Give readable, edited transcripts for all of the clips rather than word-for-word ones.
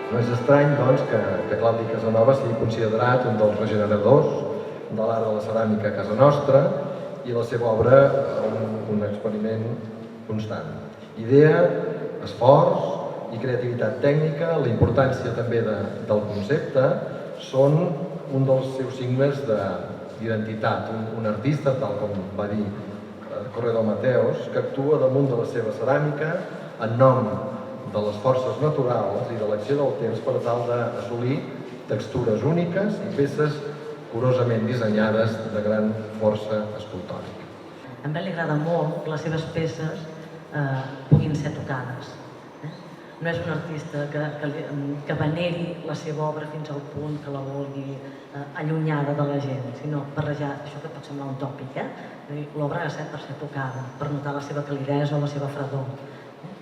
No és estrany, doncs, que Claudi Casanova sigui considerat un dels regeneradors de l'art de la ceràmica a casa nostra i la seva obra un experiment constant. Idea, esforç i creativitat tècnica, la importància també del concepte, són un dels seus signes d'identitat. Un artista, tal com va dir Corredor Mateos, que actua damunt de la seva ceràmica en nom de les forces naturals i de l'acció del temps per tal d'assolir textures úniques i peces curosament dissenyades de gran força escultòrica. A ell li agrada molt que les seves peces puguin ser tocades. No és un artista que veneri la seva obra fins al punt que la vulgui allunyada de la gent, sinó barrejar, això que pot semblar un tòpic, l'obra ha de ser per ser tocada, per notar la seva calidesa o la seva fredor,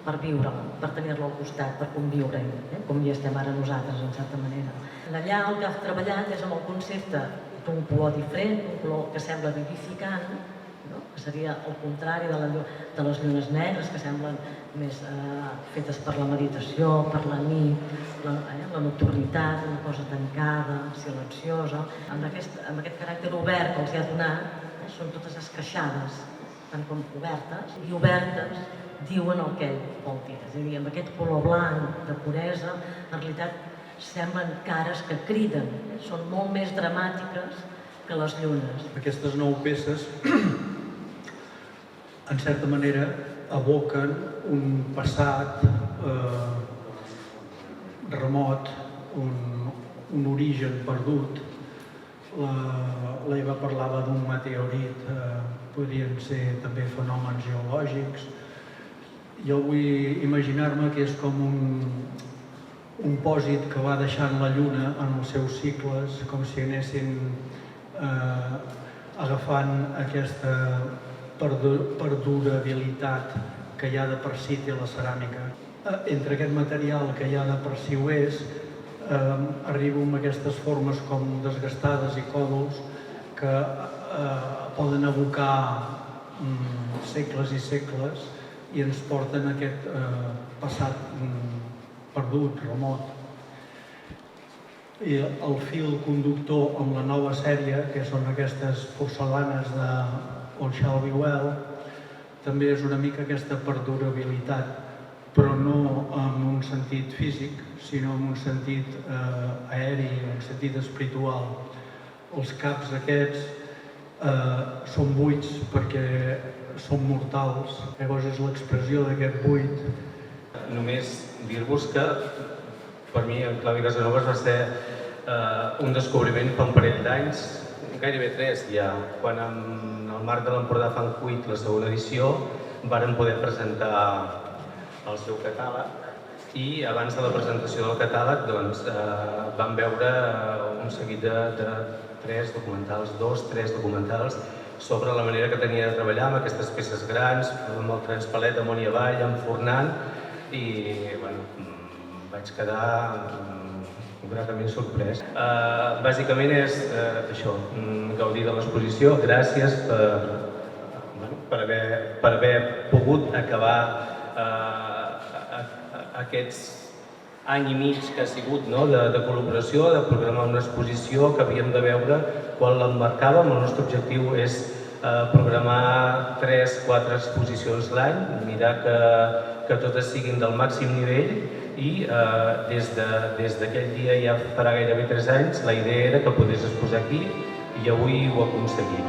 per viure-la, per tenir-la al costat, per conviure-hi, com hi estem ara nosaltres, en certa manera. Allà el que ha treballat és amb el concepte d'un color diferent, un color que sembla vivificant, que seria el contrari de les llunes negres, que semblen més fetes per la meditació, per la nit, la nocturnitat, una cosa tancada, silenciosa. Amb aquest caràcter obert que els ha donat, són totes esqueixades, tant com obertes, i obertes diuen el que ell vol dir. És a dir, amb aquest color blanc de puresa, en realitat semblen cares que criden, són molt més dramàtiques que les llunes. Aquestes 9 peces, en certa manera, evoquen un passat remot, un origen perdut. L'Eva parlava d'un meteorit, podrien ser també fenòmens geològics. Jo vull imaginar-me que és com un pòsit que va deixant la lluna en els seus cicles, com si anessin agafant aquesta perdurabilitat que ja de per si té la ceràmica. Entre aquest material que ja de per si ho és, arribo amb aquestes formes com desgastades i còdols que poden evocar segles i segles i ens porten a aquest passat perdut, remot. I el fil conductor amb la nova sèrie, que són aquestes porcelanes de All Shall Be Well, també és una mica aquesta perdurabilitat, però no en un sentit físic, sinó en un sentit aeri, en un sentit espiritual. Els caps aquests són buits perquè són mortals, llavors és l'expressió d'aquest buit. Només dir-vos que per mi en Claudi Casanova va ser un descobriment fa un parell d'anys, gairebé 3 ja, quan en el marc de l'Empordà Fan Cuit, la segona edició, varen poder presentar el seu catàleg i abans de la presentació del catàleg vam veure un seguit de 3 documentals, 2-3 documentals sobre la manera que tenia de treballar amb aquestes peces grans, amb el transpalet amunt i avall, enfornant, i vaig quedar gratament sorprès. Bàsicament és això, gaudir de l'exposició. Gràcies per haver pogut acabar aquests any i mig que ha sigut de col·laboració, de programar una exposició que havíem de veure quan l'emmarcàvem. El nostre objectiu és programar 3-4 exposicions l'any, mirar que totes siguin del màxim nivell i des d'aquell dia, ja farà gairebé 3 anys, la idea era que podés exposar aquí i avui ho aconseguim.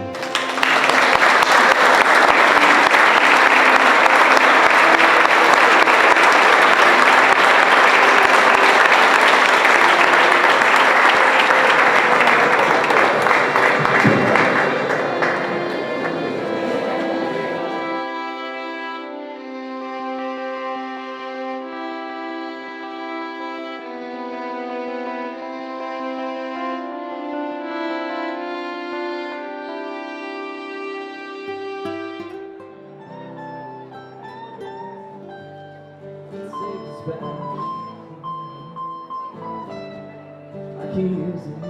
I keep using